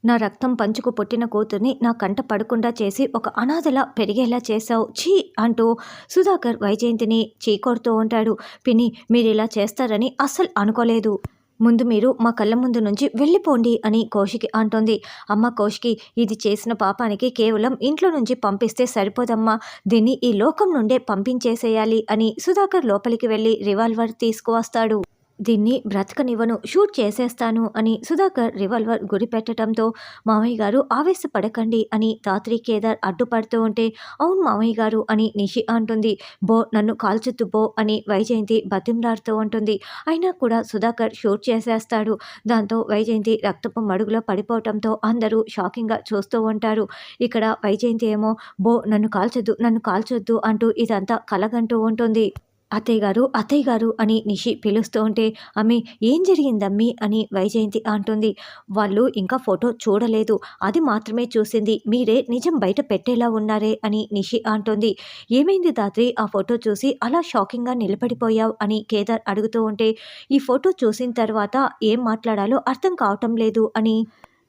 నా రక్తం పంచుకు పుట్టిన కూతుర్ని నా కంట పడకుండా చేసి ఒక అనాథలా పెరిగేలా చేశావు ఛీ అంటూ సుధాకర్ వైజయంతిని చీకొడుతూ ఉంటాడు. పిన్ని మీరిలా చేస్తారని అస్సలు అనుకోలేదు. ముందు మీరు మా కళ్ళ ముందు నుంచి వెళ్ళిపోండి అని కౌశికి అంటోంది. అమ్మ కౌశికి, ఇది చేసిన పాపానికి కేవలం ఇంట్లో నుంచి పంపిస్తే సరిపోదమ్మా, దీన్ని ఈ లోకం నుండే పంపించేసేయాలి అని సుధాకర్ లోపలికి వెళ్ళి రివాల్వర్ తీసుకువస్తాడు. దీన్ని బ్రతకనివ్వను, షూట్ చేసేస్తాను అని సుధాకర్ రివాల్వర్ గురిపెట్టడంతో మామయ్య గారు ఆవేశపడకండి అని తాత్రి కేదార్ అడ్డుపడుతూ ఉంటే, అవును మామయ్య గారు అని నిషి అంటుంది. బో నన్ను కాల్చొద్దు బో అని వైజయంతి బతిమలాడుతూ ఉంటుంది. అయినా కూడా సుధాకర్ షూట్ చేసేస్తాడు. దాంతో వైజయంతి రక్తపు మడుగులో పడిపోవటంతో అందరూ షాకింగ్గా చూస్తూ ఉంటారు. ఇక్కడ వైజయంతి ఏమో బో నన్ను కాల్చొద్దు నన్ను కాల్చొద్దు అంటూ ఇదంతా కలగంటూ ఉంటుంది. అత్తయ్య గారు అని నిషి పిలుస్తూ ఉంటే, అమ్మి ఏం జరిగిందమ్మి అని వైజయంతి అంటుంది. వాళ్ళు ఇంకా ఫోటో చూడలేదు, అది మాత్రమే చూసింది, మీరే నిజం బయట పెట్టేలా ఉన్నారే అని నిషి అంటుంది. ఏమైంది దాత్రి, ఆ ఫోటో చూసి అలా షాకింగ్గా నిలబడిపోయావు అని కేదార్ అడుగుతూ ఉంటే, ఈ ఫోటో చూసిన తర్వాత ఏం మాట్లాడాలో అర్థం కావటం లేదు అని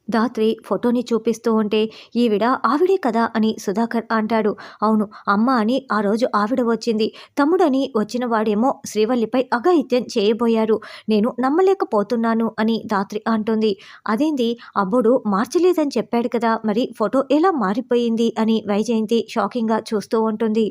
ధాత్రి ఫోటోని చూపిస్తూ ఉంటే, ఆవిడే కదా అని సుధాకర్ అంటాడు. అవును అమ్మ అని ఆ రోజు ఆవిడ వచ్చింది, తమ్ముడని వచ్చిన వాడేమో శ్రీవల్లిపై అఘాయిత్యం చేయబోయారు, నేను నమ్మలేకపోతున్నాను అని ధాత్రి అంటుంది. అదేంది, అబ్బుడు మార్చలేదని చెప్పాడు కదా, మరి ఫోటో ఎలా మారిపోయింది అని వైజయంతి షాకింగ్గా చూస్తూ ఉంటుంది.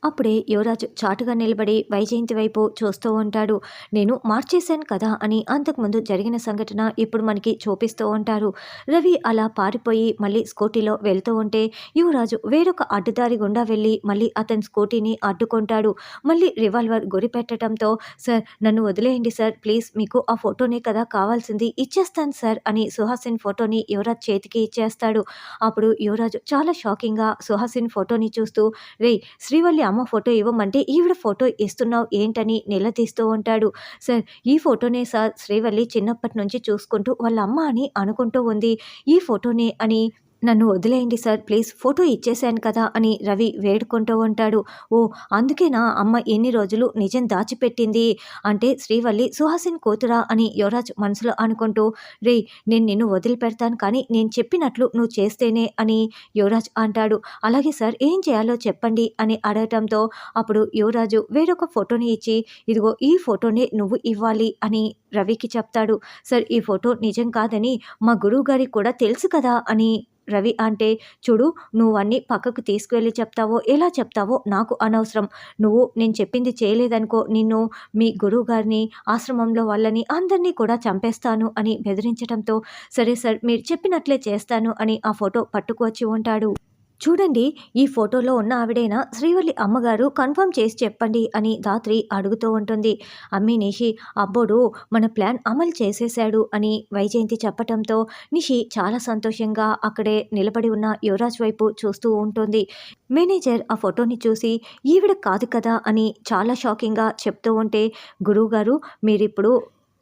అప్పుడే యువరాజు చాటుగా నిలబడి వైజయంతి వైపు చూస్తూ ఉంటాడు. నేను మార్చేశాను కదా అని అంతకుముందు జరిగిన సంఘటన ఇప్పుడు మనకి చూపిస్తూ ఉంటారు. రవి అలా పారిపోయి మళ్ళీ స్కూటీలో వెళ్తూ ఉంటే యువరాజు వేరొక అడ్డుదారి గుండా వెళ్ళి మళ్ళీ అతని స్కూటీని అడ్డుకుంటాడు. మళ్ళీ రివాల్వర్ గురి పెట్టడంతో, సార్ నన్ను వదిలేయండి సార్ ప్లీజ్, మీకు ఆ ఫోటోనే కదా కావాల్సింది, ఇచ్చేస్తాను సార్ అని సుహాసిన్ ఫోటోని యువరాజ్ చేతికి ఇచ్చేస్తాడు. అప్పుడు యువరాజు చాలా షాకింగ్గా సుహాసిన్ ఫోటోని చూస్తూ, రే శ్రీవల్లి అమ్మ ఫోటో ఇవ్వమంటే ఈవిడ ఫోటో ఇస్తున్నావు ఏంటని నిలదీస్తూ ఉంటాడు. సార్ ఈ ఫోటోనే సార్ శ్రీవల్లి చిన్నప్పటి నుంచి చూసుకుంటూ వాళ్ళ అమ్మ అని అనుకుంటూ ఉంది, ఈ ఫోటోనే అని, నన్ను వదిలేయండి సార్ ప్లీజ్, ఫోటో ఇచ్చేశాను కదా అని రవి వేడుకుంటూ ఉంటాడు. ఓ అందుకేనా అమ్మ ఎన్ని రోజులు నిజం దాచిపెట్టింది, అంటే శ్రీవల్లి సుహాసిన్ కూతురా అని యువరాజ్ మనసులో అనుకుంటూ, రే నేను నిన్ను వదిలిపెడతాను కానీ నేను చెప్పినట్లు నువ్వు చేస్తేనే అని యువరాజ్ అంటాడు. అలాగే సార్ ఏం చేయాలో చెప్పండి అని అడగటంతో అప్పుడు యువరాజు వేరొక ఫోటోని ఇచ్చి, ఇదిగో ఈ ఫోటోనే నువ్వు ఇవ్వాలి అని రవికి చెప్తాడు. సార్ ఈ ఫోటో నిజం కాదని మా గురువు గారికి కూడా తెలుసు కదా అని రవి అంటే, చూడు నువ్వు అన్నీ పక్కకు తీసుకువెళ్ళి చెప్తావో ఎలా చెప్తావో నాకు అనవసరం, నువ్వు నేను చెప్పింది చేయలేదనుకో నిన్ను, మీ గురువు గారిని, ఆశ్రమంలో వాళ్ళని అందరినీ కూడా చంపేస్తాను అని బెదిరించడంతో, సరే సార్ మీరు చెప్పినట్లే చేస్తాను అని ఆ ఫోటో పట్టుకువచ్చి ఉంటాడు. చూడండి ఈ ఫోటోలో ఉన్న ఆవిడైనా శ్రీవల్లి అమ్మగారు, కన్ఫర్మ్ చేసి చెప్పండి అని ధాత్రి అడుగుతూ ఉంటుంది. అమ్మి నిషి, అబ్బోడు మన ప్లాన్ అమలు చేసేశాడు అని వైజయంతి చెప్పటంతో నిషి చాలా సంతోషంగా అక్కడే నిలబడి ఉన్న యువరాజ్ వైపు చూస్తూ ఉంటుంది. మేనేజర్ ఆ ఫోటోని చూసి ఈవిడ కాదు కదా అని చాలా షాకింగ్గా చెప్తూ ఉంటే, గురువుగారు మీరిప్పుడు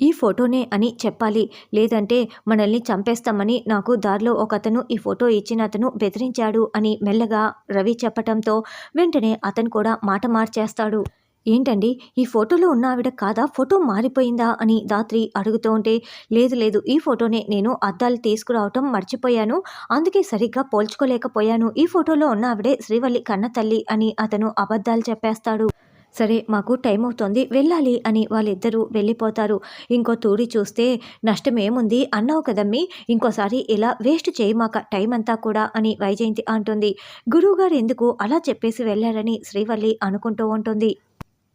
ఈ ఫోటోనే అని చెప్పాలి, లేదంటే మనల్ని చంపేస్తామని నాకు దారిలో ఒకతను ఈ ఫోటో ఇచ్చిన అతను బెదిరించాడు అని మెల్లగా రవి చెప్పటంతో వెంటనే అతను కూడా మాట మార్చేస్తాడు. ఏంటండి ఈ ఫోటోలో ఉన్న ఆవిడ కాదా, ఫోటో మారిపోయిందా అని ధాత్రి అడుగుతూ ఉంటే, లేదు లేదు ఈ ఫోటోనే, నేను అద్దాలు తీసుకురావటం మర్చిపోయాను, అందుకే సరిగ్గా పోల్చుకోలేకపోయాను, ఈ ఫోటోలో ఉన్న ఆవిడే శ్రీవల్లి కన్న తల్లి అని అతను అబద్ధాలు చెప్పేస్తాడు. సరే మాకు టైం అవుతోంది వెళ్ళాలి అని వాళ్ళిద్దరూ వెళ్ళిపోతారు. ఇంకో తూరి చూస్తే నష్టమేముంది అన్నావు కదమ్మీ, ఇంకోసారి ఇలా వేస్ట్ చేయమాక టైం అంతా కూడా అని వైజయంతి అంటుంది. గురువుగారు ఎందుకు అలా చెప్పేసి వెళ్ళారని శ్రీవల్లి అనుకుంటూ ఉంటుంది.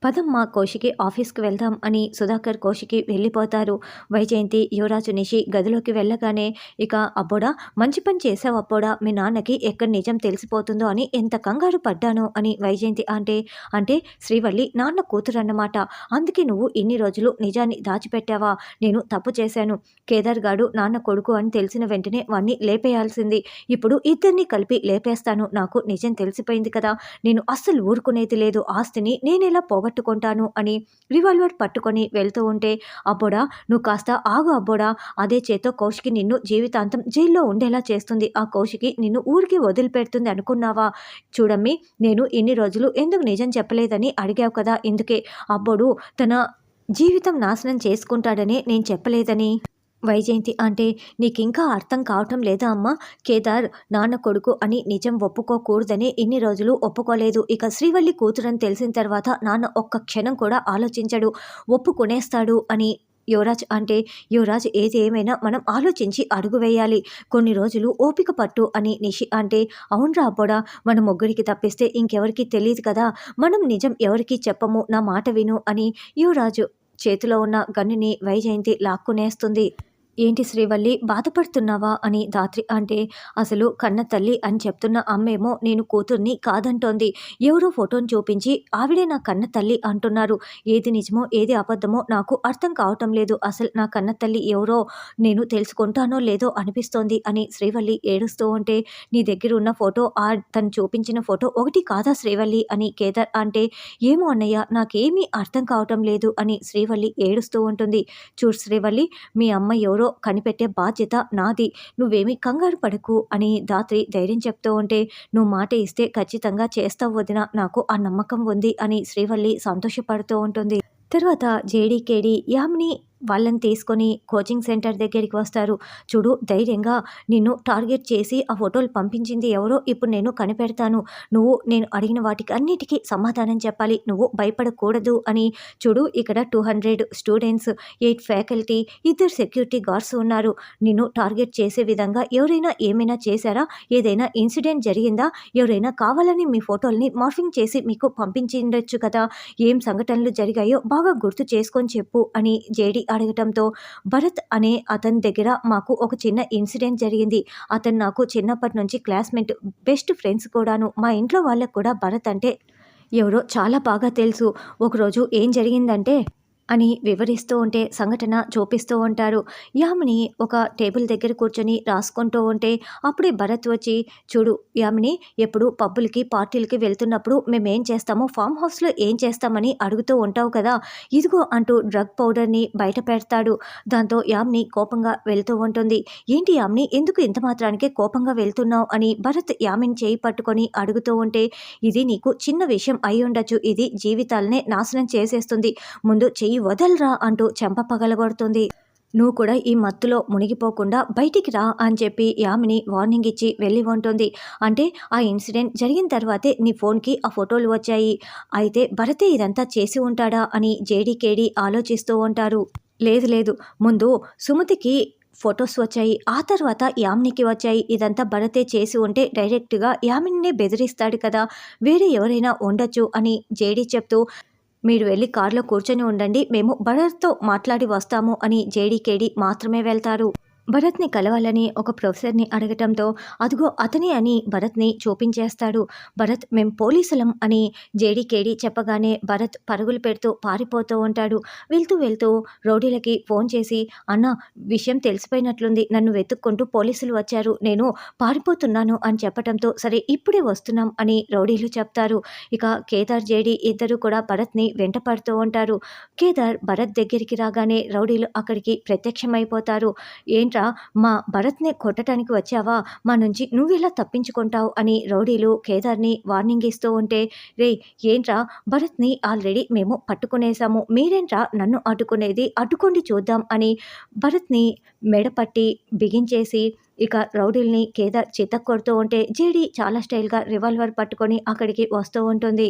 పదమ్మ కౌశికి ఆఫీస్కి వెళ్దాం అని సుధాకర్ కౌశికి వెళ్ళిపోతారు. వైజయంతి యువరాజు నిషి గదిలోకి వెళ్ళగానే, ఇక అబ్బోడా మంచి పని చేసావు అబ్బోడా, మీ నాన్నకి ఎక్కడ నిజం తెలిసిపోతుందో అని ఎంత కంగారు పడ్డాను అని వైజయంతి అంటే శ్రీవల్లి నాన్న కూతురు అన్నమాట, అందుకే నువ్వు ఇన్ని రోజులు నిజాన్ని దాచిపెట్టావా, నేను తప్పు చేశాను, కేదార్ గాడు నాన్న కొడుకు అని తెలిసిన వెంటనే వాణ్ణి లేపేయాల్సింది, ఇప్పుడు ఇద్దరిని కలిపి లేపేస్తాను, నాకు నిజం తెలిసిపోయింది కదా, నేను అస్సలు ఊరుకునేది లేదు, ఆస్తిని నేనెలా పోగొట్టుకుంటాను అని రివాల్వర్ పట్టుకొని వెళ్తూ ఉంటే, అబ్బోడా నువ్వు కాస్త ఆగు అబ్బోడా, అదే చేతో కౌశికి నిన్ను జీవితాంతం జైల్లో ఉండేలా చేస్తుంది, ఆ కౌశికి నిన్ను ఊరికి వదిలిపెడుతుంది అనుకున్నావా, చూడమ్మి నేను ఇన్ని రోజులు ఎందుకు నిజం చెప్పలేదని అడిగావు కదా, ఇందుకే అబ్బోడు తన జీవితం నాశనం చేసుకుంటాడని నేను చెప్పలేదని వైజయంతి అంటే నీకింకా అర్థం కావటం లేదా అమ్మా? కేదార్ నాన్న కొడుకు అని నిజం ఒప్పుకోకూడదని ఇన్ని రోజులు ఒప్పుకోలేదు. ఇక శ్రీవల్లి కూతురని తెలిసిన తర్వాత నాన్న ఒక్క క్షణం కూడా ఆలోచించడు. ఒప్పుకునేస్తాడు అని యువరాజ్ అంటే, యువరాజ్ ఏది ఏమైనా మనం ఆలోచించి అడుగు వేయాలి. కొన్ని రోజులు ఓపిక పట్టు అని నిషి అంటే, అవునురా అబ్బోడా, మన ముగ్గురికి తప్పిస్తే ఇంకెవరికీ తెలీదు కదా! మనం నిజం ఎవరికీ చెప్పము, నా మాట విను అని యువరాజు చేతిలో ఉన్న గన్నుని వైజయంతి లాక్కునేస్తుంది. ఏంటి శ్రీవల్లి, బాధపడుతున్నావా అని ధాత్రి అంటే, అసలు కన్న తల్లి అని చెప్తున్న అమ్మేమో నేను కూతుర్ని కాదంటోంది. ఎవరో ఫోటోని చూపించి ఆవిడే నా కన్న తల్లి అంటున్నారు. ఏది నిజమో ఏది అబద్ధమో నాకు అర్థం కావటం లేదు. అసలు నా కన్న తల్లి ఎవరో నేను తెలుసుకుంటానో లేదో అనిపిస్తోంది అని శ్రీవల్లి ఏడుస్తూ ఉంటే, నీ దగ్గర ఉన్న ఫోటో తను చూపించిన ఫోటో ఒకటి కాదా శ్రీవల్లి అని కేదార్ అంటే, ఏమో అన్నయ్య, నాకేమీ అర్థం కావటం లేదు అని శ్రీవల్లి ఏడుస్తూ ఉంటుంది. చూడు శ్రీవల్లి, మీ అమ్మ ఎవరో కనిపెట్టే బాధ్యత నాది. నువ్వేమీ కంగారు పడకు అని ధాత్రి ధైర్యం చెప్తూ ఉంటే, నువ్వు మాట ఇస్తే ఖచ్చితంగా చేస్తావు వదిన, నాకు ఆ నమ్మకం ఉంది అని శ్రీవల్లి సంతోషపడుతూ ఉంటుంది. తర్వాత జేడీకేడి యామిని వాళ్ళని తీసుకొని కోచింగ్ సెంటర్ దగ్గరికి వస్తారు. చూడు, ధైర్యంగా నిన్ను టార్గెట్ చేసి ఆ ఫోటోలు పంపించింది ఎవరో ఇప్పుడు నేను కనిపెడతాను. నువ్వు నేను అడిగిన వాటికి అన్నిటికీ సమాధానం చెప్పాలి. నువ్వు భయపడకూడదు అని. చూడు, ఇక్కడ 200 స్టూడెంట్స్, 8 ఫ్యాకల్టీ, 2 సెక్యూరిటీ గార్డ్స్ ఉన్నారు. నిన్ను టార్గెట్ చేసే విధంగా ఎవరైనా ఏమైనా చేశారా? ఏదైనా ఇన్సిడెంట్ జరిగిందా? ఎవరైనా కావాలని మీ ఫోటోల్ని మార్ఫింగ్ చేసి మీకు పంపించిండొచ్చు కదా! ఏం సంఘటనలు జరిగాయో బాగా గుర్తు చేసుకొని చెప్పు అని జేడీ అడగటంతో, భరత్ అనే అతని దగ్గర మాకు ఒక చిన్న ఇన్సిడెంట్ జరిగింది. అతను నాకు చిన్నప్పటి నుంచి క్లాస్మేట్, బెస్ట్ ఫ్రెండ్స్ కూడాను. మా ఇంట్లో వాళ్ళకు కూడా భరత్ అంటే ఎవరో చాలా బాగా తెలుసు. ఒకరోజు ఏం జరిగిందంటే అని వివరిస్తూ ఉంటే సంఘటన చూపిస్తూ ఉంటారు. యామిని ఒక టేబుల్ దగ్గర కూర్చొని రాసుకుంటూ ఉంటే అప్పుడే భరత్ వచ్చి, చూడు యామిని, ఎప్పుడు పబ్బులకి పార్టీలకి వెళ్తున్నప్పుడు మేమేం చేస్తామో ఫామ్ హౌస్లో ఏం చేస్తామని అడుగుతూ ఉంటావు కదా, ఇదిగో అంటూ డ్రగ్ పౌడర్ని బయట పెడతాడు. దాంతో యామిని కోపంగా వెళ్తూ ఉంటుంది. ఏంటి యామిని, ఎందుకు ఇంత మాత్రానికే కోపంగా వెళ్తున్నావు అని భరత్ యామిని చేయి పట్టుకొని అడుగుతూ ఉంటే, ఇది నీకు చిన్న విషయం అయి ఉండొచ్చు, ఇది జీవితాలనే నాశనం చేసేస్తుంది, ముందు చెయ్యి వదలరా అంటూ చెంప పగలగొడుతుంది. నువ్వు కూడా ఈ మత్తులో మునిగిపోకుండా బయటికి రా అని చెప్పి యామిని వార్నింగ్ ఇచ్చి వెళ్ళి ఉంటుంది. అంటే ఆ ఇన్సిడెంట్ జరిగిన తర్వాతే నీ ఫోన్కి ఆ ఫోటోలు వచ్చాయి. అయితే భరతే ఇదంతా చేసి ఉంటాడా అని జేడీకేడి ఆలోచిస్తూ ఉంటారు. లేదు లేదు, ముందు సుమతికి ఫొటోస్ వచ్చాయి, ఆ తర్వాత యామినికి వచ్చాయి. ఇదంతా భరతే చేసి ఉంటే డైరెక్ట్గా యామినినే బెదిరిస్తాడు కదా, వేరే ఎవరైనా ఉండొచ్చు అని జేడీ చెప్తూ, మీరు వెళ్ళి కారులో కూర్చొని ఉండండి, మేము భరత్తో మాట్లాడి వస్తాము అని జేడీకేడి మాత్రమే వెళ్తారు. భరత్ని కలవాలని ఒక ప్రొఫెసర్ని అడగటంతో, అదిగో అతనే అని భరత్ని చూపించేస్తాడు. భరత్, మేం పోలీసులం అని జేడీకేడి చెప్పగానే భరత్ పరుగులు పెడుతూ పారిపోతూ ఉంటాడు. వెళ్తూ వెళ్తూ రౌడీలకి ఫోన్ చేసి, అన్న, విషయం తెలిసిపోయినట్లుంది, నన్ను వెతుక్కుంటూ పోలీసులు వచ్చారు, నేను పారిపోతున్నాను అని చెప్పటంతో, సరే ఇప్పుడే వస్తున్నాం అని రౌడీలు చెప్తారు. ఇక కేదార్ జేడీ ఇద్దరు కూడా భరత్ని వెంట పడుతూ ఉంటారు. కేదార్ భరత్ దగ్గరికి రాగానే రౌడీలు అక్కడికి ప్రత్యక్షమైపోతారు. ఏంట్రా, మా భరత్ని కొట్టడానికి వచ్చావా, మా నుంచి నువ్వెలా తప్పించుకుంటావు అని రౌడీలు కేదార్ని వార్నింగ్ ఇస్తూ ఉంటే, రే ఏంట్రా, భరత్ని ఆల్రెడీ మేము పట్టుకునేసాము, మీరేంట్రా నన్ను అడ్డుకునేది, అడ్డుకోండి చూద్దాం అని భరత్ని మెడపట్టి బిగించేసి ఇక రౌడీల్ని కేదార్ చితక్కొడుతూ ఉంటే, జేడీ చాలా స్టైల్గా రివాల్వర్ పట్టుకొని అక్కడికి వస్తూ ఉంటుంది.